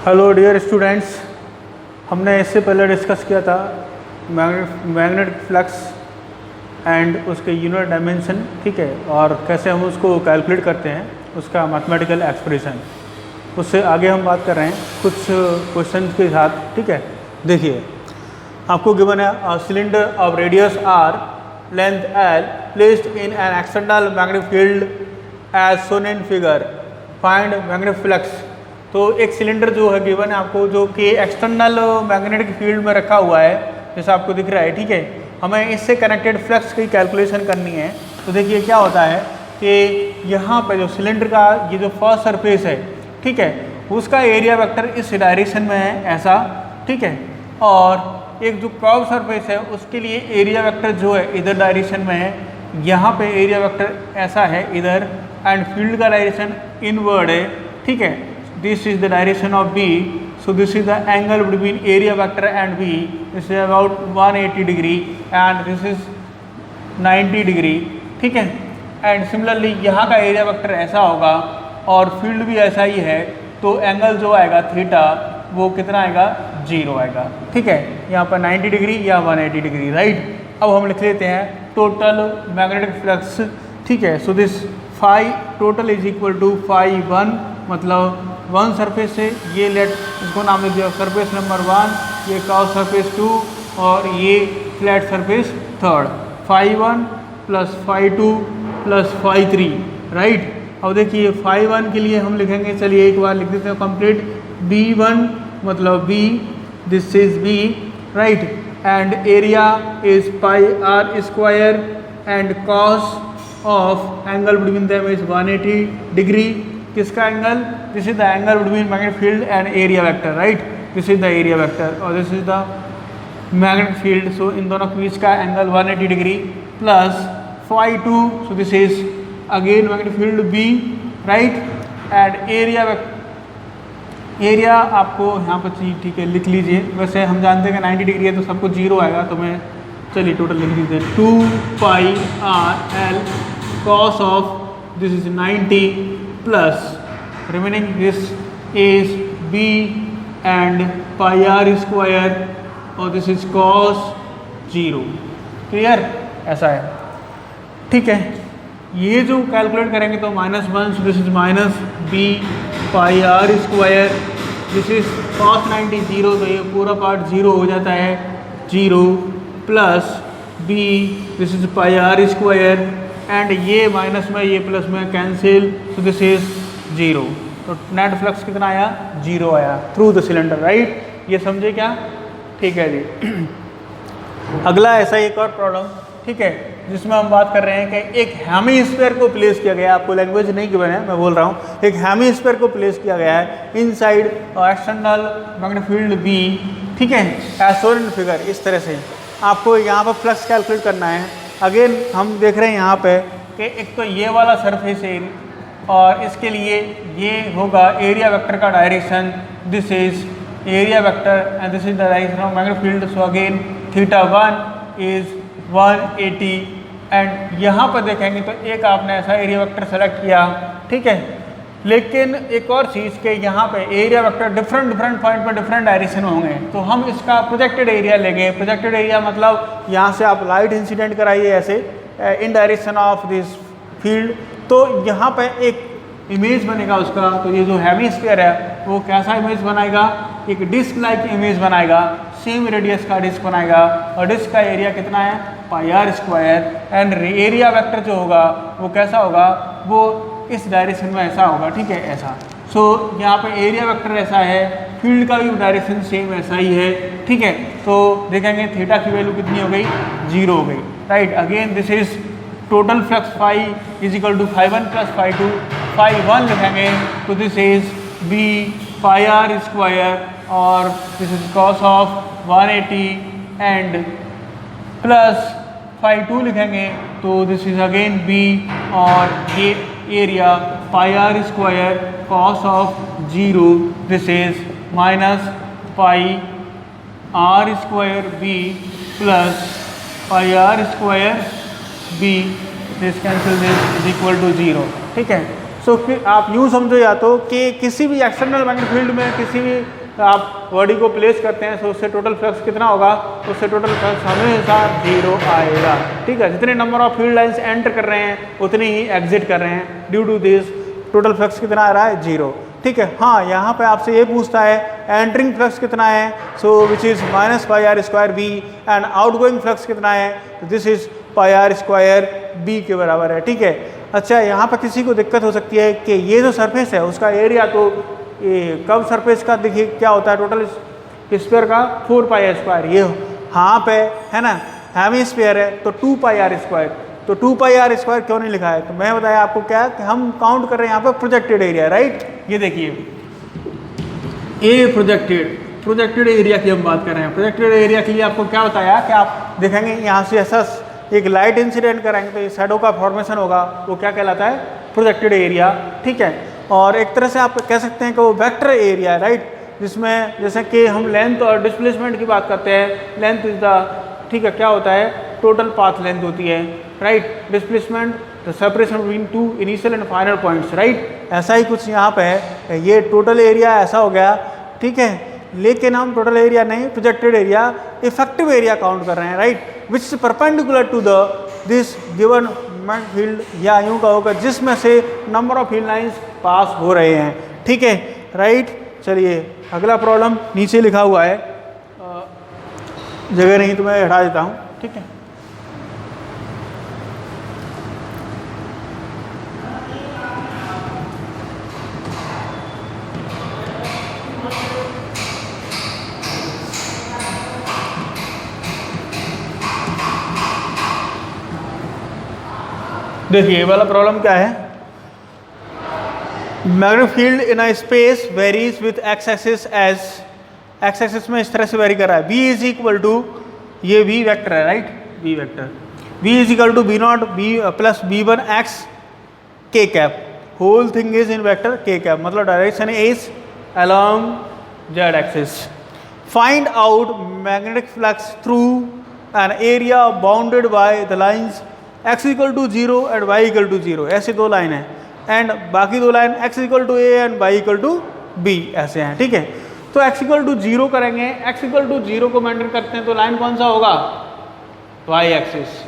Hello dear students, हमने इससे पहले डिस्कस किया था मैग्नेटिक फ्लक्स एंड उसके यूनिट डायमेंशन, ठीक है, और कैसे हम उसको कैलकुलेट करते हैं, उसका मैथमेटिकल एक्सप्रेशन। उससे आगे हम बात कर रहे हैं कुछ क्वेश्चन के साथ, ठीक है। देखिए, आपको गिवन है cylinder of radius r, length l, placed in an external magnetic field as shown in figure, find magnetic flux. तो एक सिलेंडर जो है गिवन है आपको, जो कि एक्सटर्नल मैग्नेटिक फील्ड में रखा हुआ है, जैसा आपको दिख रहा है, ठीक है। हमें इससे कनेक्टेड फ्लक्स की कैलकुलेशन करनी है। तो देखिए क्या होता है कि यहाँ पे जो सिलेंडर का ये जो फर्स्ट सरफेस है, ठीक है, उसका एरिया वेक्टर इस डायरेक्शन में है, ऐसा, ठीक है। और एक जो कर्व सरफेस है उसके लिए एरिया वेक्टर जो है इधर डायरेक्शन में है, यहाँ पे एरिया वेक्टर ऐसा है इधर, एंड फील्ड का डायरेक्शन इनवर्ड है, ठीक है। This is the direction of B, so this is the angle between area vector and B. This is about 180 degree and this is 90 degree, ठीक है। एंड सिमिलरली यहाँ का एरिया वेक्टर ऐसा होगा और फील्ड भी ऐसा ही है, तो एंगल जो आएगा थीटा वो कितना आएगा, 0 आएगा, ठीक है। यहाँ पर 90 डिग्री या 180 डिग्री, राइट। अब हम लिख लेते हैं टोटल मैग्नेटिक फ्लक्स, ठीक है। So this phi total is equal to phi 1, मतलब वन सरफेस से ये लेट इसको नाम दे दिया सरफेस नंबर 1, ये कर्व सरफेस 2 और ये flat surface 3, phi 1 plus phi 2 plus phi 3, right. अब देखिए फाई 1 के लिए हम लिखेंगे, चलिए एक बार लिख देते हैं कंप्लीट। B1 मतलब B, this is B, right, and area is pi r square and cos of angle between them is 180 degree. किसका angle? This is the angle between magnetic field and area vector, right. This is the area vector और this is the magnetic field. So इन दोनों के बीच का angle 180 degree plus phi 2, so this is again magnetic field B, right, and area आपको यहाँ पर चाहिए, ठीक है, लिख लीजिए। वैसे हम जानते हैं कि 90 डिग्री है तो सबको 0 आएगा, तो मैं चलिए टोटल लिख दीजिए 2 pi r l cos of this is 90 plus remaining this is B and pi r square और this is cos 0, क्लियर, ऐसा है, ठीक है। ये जो कैलकुलेट करेंगे तो -1, this is minus B pi r square, this is cos 90 0, तो ये पूरा पार्ट 0 हो जाता है, 0 plus B, this is pi r square, and ये माइनस में ये प्लस में कैंसिल, तो दिस इज 0। तो नेट फ्लक्स कितना आया, 0 आया थ्रू द सिलेंडर, राइट। ये समझे क्या, ठीक है जी। अगला ऐसा एक और प्रॉब्लम, ठीक है, जिसमें हम बात कर रहे हैं कि एक हेमीस्फीयर को प्लेस किया गया है। आपको लैंग्वेज नहीं गिवन है, मैं बोल रहा हूँ, एक हेमीस्फीयर को प्लेस किया गया है inside external magnetic field B, ठीक है, एज शोन इन फिगर। इस तरह से आपको यहाँ पर फ्लक्स कैलकुलेट करना है। अगेन हम देख रहे हैं यहाँ पे कि एक तो ये वाला सरफेस है और इसके लिए ये होगा एरिया वेक्टर का direction, this is area vector and this is the direction of magnetic field. So again theta 1 is 180, and यहाँ पर देखेंगे तो एक आपने ऐसा एरिया वेक्टर सेलेक्ट किया, ठीक है। लेकिन एक और चीज़ के यहाँ पे एरिया वेक्टर डिफरेंट पॉइंट पर डिफरेंट डायरेक्शन होंगे, तो हम इसका प्रोजेक्टेड एरिया लेंगे। प्रोजेक्टेड एरिया मतलब यहाँ से आप लाइट इंसिडेंट कराइए ऐसे इन डायरेक्शन ऑफ दिस फील्ड, तो यहाँ पे एक इमेज बनेगा उसका। तो ये जो हेमीस्फीयर है वो कैसा इमेज बनाएगा, एक डिस्क लाइक इमेज बनाएगा, सेम रेडियस का डिस्क बनाएगा, और डिस्क का एरिया कितना है, pi r square, and area vector जो होगा वो कैसा होगा, वो इस डायरेक्शन में ऐसा होगा, ठीक है, ऐसा। सो यहाँ पे एरिया वेक्टर ऐसा है, फील्ड का भी डायरेक्शन सेम ऐसा ही है, ठीक है। तो देखेंगे थीटा की वैल्यू कितनी हो गई, 0 हो गई, right. Again this is total flux phi is equal to phi 1 plus phi 2, phi 1 लिखेंगे तो this is B pi r square और this is cos of 180 and plus phi 2 लिखेंगे तो दिस इज अगेन B और ये area pi r square cos of 0, this is minus pi r square B plus pi r square B, this cancel this is equal to 0, ठीक है। सो आप यूँ समझो या तो कि किसी भी एक्सटर्नल मैग्नेटिक फील्ड में किसी भी आप बॉडी को प्लेस करते हैं तो उससे टोटल फ्लक्स कितना होगा, उससे टोटल फ्लक्स हमेशा 0 आएगा। ठीक है, जितने number of field lines enter कर रहे हैं उतने ही एग्जिट कर रहे हैं, due to this total flux कितना आ रहा है, 0। ठीक है, हाँ यहाँ पे आपसे ये पूछता है एंटरिंग फ्लक्स कितना है, so which is -πr² b and outgoing flux कितना है, दिस इज πr² b के बराबर है। ठीक है, अच्छा यहाँ पर किसी को दिक्कत हो सकती है कि ये जो सरफेस है उसका एरिया तो ये कर्व सरफेस का देखिए क्या होता है, टोटल स्फीयर का 4πr², ये हाँ पे है ना हेमिस्फीयर है तो 2πr², तो 2πr² क्यों नहीं लिखा है, तो मैं बताया आपको क्या कि हम काउंट कर रहे हैं यहाँ पे प्रोजेक्टेड एरिया, राइट। ये देखिए ए प्रोजेक्टेड एरिया की हम बात कर रहे हैं। प्रोजेक्टेड एरिया के लिए आपको क्या बताया कि आप देखेंगे यहाँ से ऐसा एक लाइट इंसिडेंट कराएंगे तो ये शैडो का फॉर्मेशन होगा, वो क्या कहलाता है, प्रोजेक्टेड एरिया। ठीक है, और एक तरह से आप कह सकते हैं कि वो वेक्टर एरिया है, राइट, जिसमें जैसे कि हम लेंथ और डिस्प्लेसमेंट की बात करते हैं, लेंथ इज द, ठीक है, क्या होता है, टोटल पाथ लेंथ होती है, right, displacement the separation between two initial and final points, right. ऐसा ही कुछ यहाँ पे है, ये टोटल एरिया ऐसा हो गया। ठीक है, लेकिन हम टोटल एरिया नहीं, projected area, effective area count कर रहे हैं, right, which is perpendicular to the this given field, या यूँ कहोगे जिसमें से number of field lines pass हो रहे हैं। ठीक है, राइट। चलिए अगला प्रॉब्लम नीचे लिखा हुआ है, जगह नहीं तो मैं हटा देता हूँ। ठीक है, देखिए ये वाला प्रॉब्लम क्या है, magnetic field in a space varies with x axis as, x axis में इस तरह से वेरी कर रहा है, v इज इक्वल टू, ये v वेक्टर है, right, v vector, v is equal to b0 b plus b1 x k cap, whole thing is in vector k cap, मतलब direction is along z axis. Find out magnetic flux through an area bounded by the lines x equal to 0 and y equal to 0, ऐसे दो line है, and बाकी दो line x equal to a and y equal to b ऐसे हैं। ठीक है, तो x इक्वल टू 0 करेंगे, x इक्वल टू 0 को मेंटेन करते हैं तो लाइन कौन सा होगा, y axis,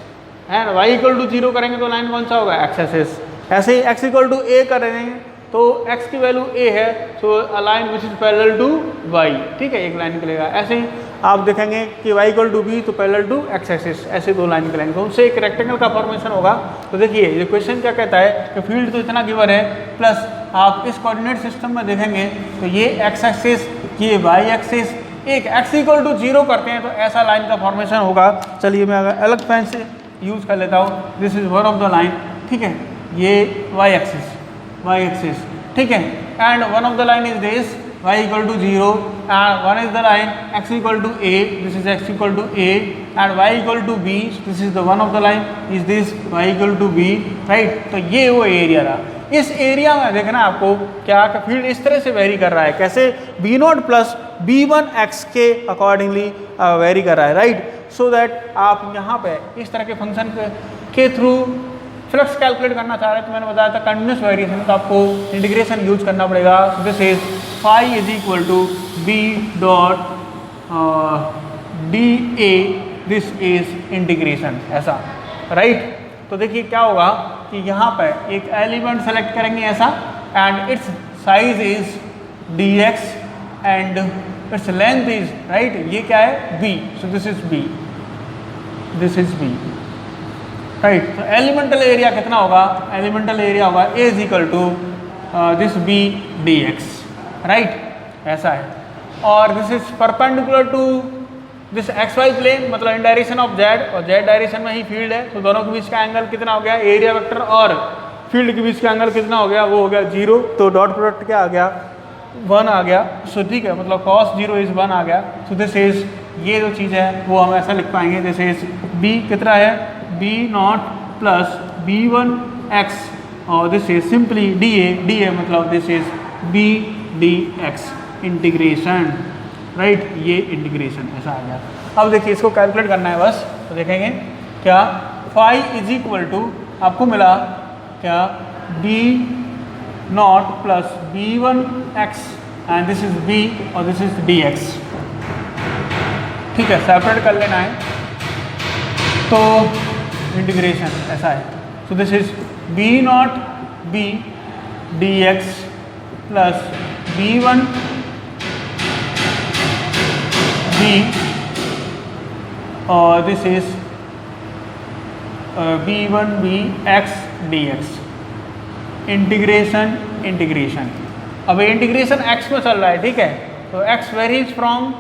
and y equal to 0 करेंगे तो लाइन कौन सा होगा, x एक्सिस। ऐसे ही x इक्वल टू a करेंगे तो x की वैल्यू a है, so a line which is parallel to y। ठीक है, एक लाइन निकलेगा। ऐसे ही आप देखेंगे कि y इक्वल टू b तो पैरेलल टू x एक्सिस, ऐसे दो लाइन निकलेंगे तो उनसे एक रेक्टेंगल का फॉर्मेशन होगा। तो देखिए ये क्वेश्चन क्या कहता है कि फील्ड तो इतना गिवन है, प्लस आप इस कोऑर्डिनेट सिस्टम में देखेंगे तो ये x एक्सिस, ये y एक्सिस, एक x इक्वल टू 0 करते हैं तो ऐसा लाइन का फॉर्मेशन होगा। चलिए मैं अगर अलग पेन से यूज़ कर लेता हूँ, this is one of the line. ठीक है, ये y एक्सिस, ठीक है, and one of the line is this y equal to 0 and one is the line x equal to a, this is x equal to a, and y equal to b, this is the one of the line is this y equal to b, right। तो ये वो area रहा। इस area में देखना आपको क्या कि फील्ड इस तरह से वेरी कर रहा है, कैसे, b0 प्लस b1 x के अकॉर्डिंगली वेरी कर रहा है, राइट। सो दैट आप यहाँ पे इस तरह के फंक्शन के थ्रू फ्लक्स कैलकुलेट करना चाह रहे हैं तो मैंने बताया था कंटिन्यूस वेरिएशन, तो आपको इंटीग्रेशन यूज करना पड़ेगा। This is phi is equal to b dot d a, this is integration, ऐसा, राइट। तो देखिए क्या होगा कि यहाँ पर एक एलिमेंट सेलेक्ट करेंगे ऐसा, and its size is d x and its length is, right, ये क्या है, b, so this is b, this is b, right. तो एलिमेंटल एरिया कितना होगा, एलिमेंटल एरिया होगा a is equal to this b dx, right, ऐसा है। और this is perpendicular to this xy plane, मतलब इन डायरेक्शन ऑफ z, और z direction में ही फील्ड है, तो दोनों के बीच का एंगल कितना हो गया, एरिया वेक्टर और फील्ड के बीच का एंगल कितना हो गया, वो हो गया 0, तो डॉट प्रोडक्ट क्या आ गया, 1 आ गया। सो ठीक है, मतलब cos 0 इज 1 आ गया। सो दिस इज, ये जो चीज़ है वो हम ऐसा लिख पाएंगे, दिस इज b कितना है, b0 प्लस b1 x, और दिस इज सिंपली da मतलब this is b dx integration, right, ये इंटीग्रेशन ऐसा आ गया। अब देखिए इसको कैलकुलेट करना है बस, तो देखेंगे क्या, फाई इज इक्वल टू आपको मिला क्या, b not plus b1x and this is b और दिस इज dx। ठीक है, सेपरेट कर लेना है तो इंटीग्रेशन ऐसा है। So this is b naught b dx plus b1 b और this is b1 b x dx। Integration integration, अब ये इंटीग्रेशन x में चल रहा है, ठीक है, तो x varies from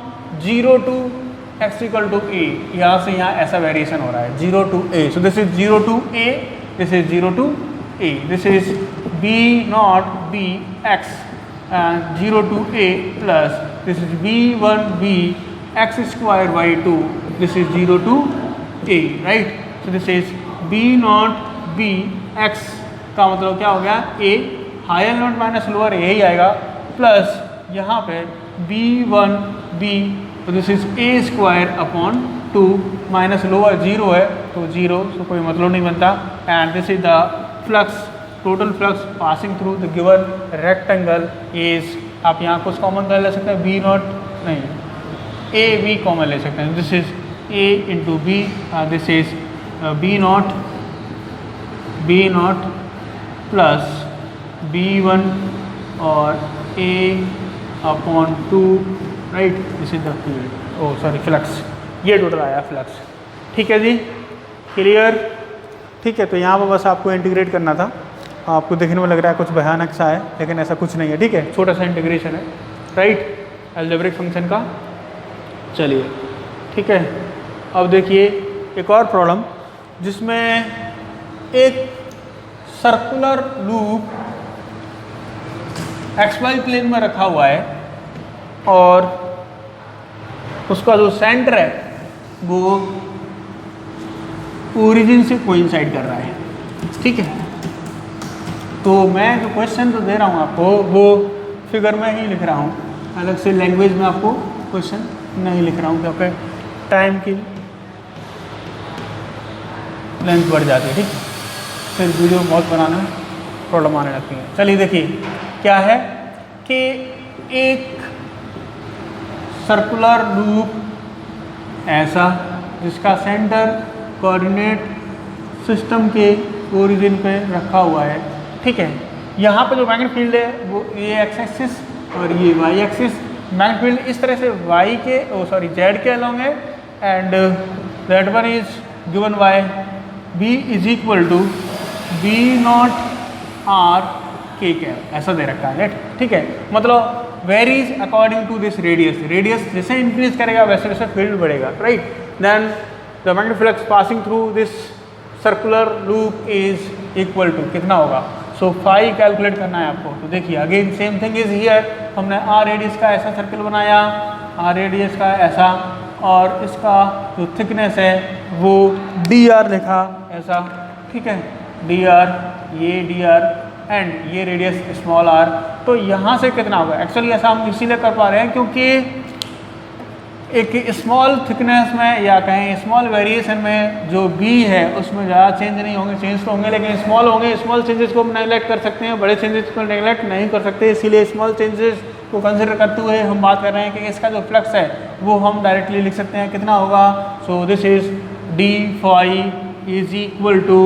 0 to x equal to a, यहाँ से यहाँ ऐसा वेरिएशन हो रहा है 0 to a। So this is 0 to a, this is 0 to a, this is b naught b x and 0 to a plus this is b1 b x square by 2, this is 0 to a, right? So this is b not b x का मतलब क्या हो गया, a higher limit minus lower यही आएगा plus यहाँ पे b1 b, तो this is a square upon 2 minus lower 0 है तो 0, सो कोई मतलब नहीं बनता। And this is the flux, total flux passing through the given rectangle is, आप यहाँ कुछ कॉमन कर ले सकते हैं, बी नॉट नहीं ए बी कॉमन ले सकते हैं, this is a into b, this is b naught plus b1 और a upon 2, right, this is the field, oh sorry flux, ये टोटल आया फ्लक्स। ठीक है जी, क्लियर? ठीक है, तो यहाँ पर बस आपको इंटीग्रेट करना था। आपको देखने में लग रहा है कुछ भयानक सा है, लेकिन ऐसा कुछ नहीं है, ठीक है, छोटा सा इंटीग्रेशन है, राइट, अलजेब्रिक फंक्शन का। चलिए ठीक है, अब देखिए एक और प्रॉब्लम जिसमें एक सर्कुलर लूप XY प्लेन में रखा हुआ है और उसका जो सेंटर है वो ओरिजिन से कोइंसाइड कर रहा है, ठीक है। तो मैं जो क्वेश्चन तो दे रहा हूँ आपको वो फिगर में ही लिख रहा हूँ, अलग से लैंग्वेज में आपको क्वेश्चन नहीं लिख रहा हूँ क्योंकि टाइम की लेंथ बढ़ जाती है, ठीक है, फिर वीडियो बहुत बनाने में प्रॉब्लम आने लगती है। चलिए देखिए क्या है कि एक सर्कुलर लूप ऐसा जिसका सेंटर कोऑर्डिनेट सिस्टम के ओरिजिन पे रखा हुआ है, ठीक है। यहाँ पे जो मैग्नेटिक फील्ड है वो ये एक्स एक्सिस और ये वाई एक्सिस, मैग्नेटिक फील्ड इस तरह से वाई के जेड के अलोंग है and that one is given by b is equal to b naught r k cap, ऐसा दे रखा है, ठीक है। मतलब varies according to this radius, radius जैसे इंक्रीज करेगा वैसे वैसे फील्ड बढ़ेगा, right. Then the magnetic flux passing through this circular loop is equal to कितना होगा, सो फाई कैलकुलेट करना है आपको। तो देखिए again same thing is here, हमने आर रेडियस का ऐसा सर्कल बनाया, आर रेडियस का ऐसा, और इसका जो थिकनेस है वो डी आर लिखा ऐसा, ठीक है, डी आर, ये डी आर एंड ये रेडियस स्मॉल आर। तो यहाँ से कितना होगा, एक्चुअली ऐसा हम इसीलिए कर पा रहे हैं क्योंकि एक स्मॉल थिकनेस में या कहें स्मॉल वेरिएशन में जो बी है उसमें ज़्यादा चेंज नहीं होंगे, चेंज तो होंगे लेकिन स्मॉल होंगे। स्मॉल चेंजेस को हम नेगलेक्ट कर सकते हैं, बड़े चेंजेस को नेगलेक्ट नहीं कर सकते, इसीलिए स्मॉल चेंजेस को कंसिडर करते हुए हम बात कर रहे हैं कि इसका जो फ्लक्स है वो हम डायरेक्टली लिख सकते हैं, कितना होगा, so this is d phi is equal to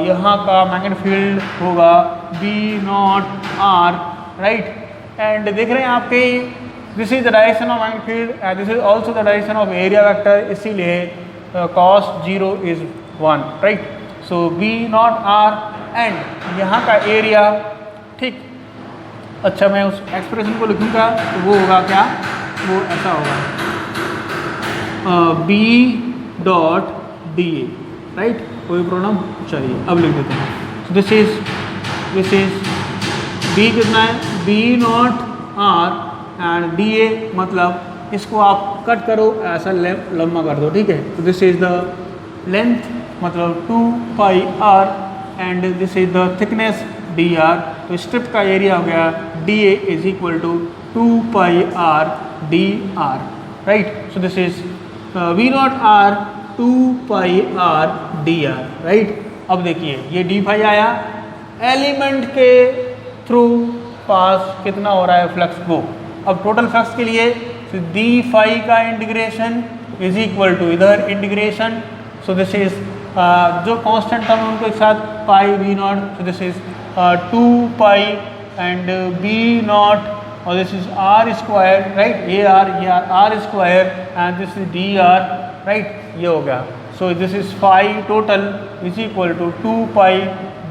यहाँ का मैग्नेटिक फील्ड होगा b naught r, right. And देख रहे हैं आपके this is the direction of magnetic field and this is also the direction of area vector, इसीलिए cos 0 is 1, right. So b naught r and यहाँ का area, ठीक। अच्छा मैं उस एक्सप्रेशन को लिखूँगा तो वो होगा क्या, वो ऐसा होगा b dot d a, right, कोई प्रॉब्लम। चलिए अब लिख देते हैं, दिस इज बी कितना है, b naught r and d a, मतलब इसको आप कट करो ऐसा लंबा कर दो, ठीक है। तो दिस इज द लेंथ मतलब 2 pi r and this is the thickness d r, तो स्ट्रिप का एरिया हो गया d A is equal to 2 pi r d r, right. So this is v naught r 2 pi r d r, right. अब देखिए ये डी फाई आया, एलिमेंट के थ्रू पास कितना हो रहा है फ्लक्स गो। अब टोटल फ्लक्स के लिए डी फाई का इंटीग्रेशन इज इक्वल टू इधर इंटीग्रेशन, सो दिस इज जो कांस्टेंट था उनको एक साथ pi B naught, so this is 2 pi and B naught और this is r square, right, ये r square and this is d r, right, ये हो गया। So this is phi total is equal to 2 pi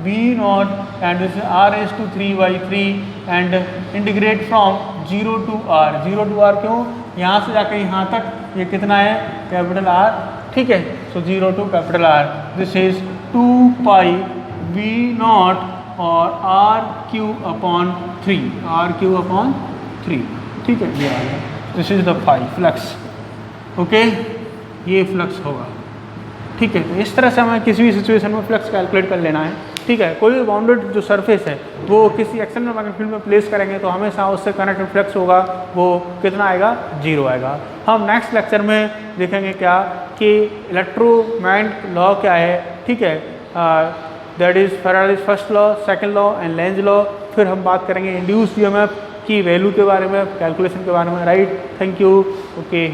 B naught and this is r is to 3/3 and integrate from 0 to r। 0 to r क्यों, यहाँ से जाकर यहाँ तक ये कितना है कैपिटल R, ठीक है। So 0 to capital R, this is 2 pi B naught और आर क्यूब अपॉन 3, ठीक है, ये आ गया। This is the phi flux, okay, ये फ्लक्स होगा, ठीक है। तो इस तरह से हमें किसी भी सिचुएशन में फ्लक्स कैलकुलेट कर लेना है, ठीक है। कोई भी बाउंडेड जो सरफेस है वो किसी एक्सटर्नल मैग्नेटिक फील्ड में प्लेस करेंगे तो हमेशा उससे कनेक्टेड फ्लक्स होगा वो कितना आएगा, 0 आएगा। हम नेक्स्ट लेक्चर में देखेंगे क्या कि इलेक्ट्रोमैग्नेटिक लॉ क्या है, ठीक है, that is Faraday's first law, second law and Lenz law. फिर हम बात करेंगे इंड्यूस्ड ईएमएफ की वैल्यू के बारे में, कैलकुलेशन के बारे में, राइट। Thank you, okay.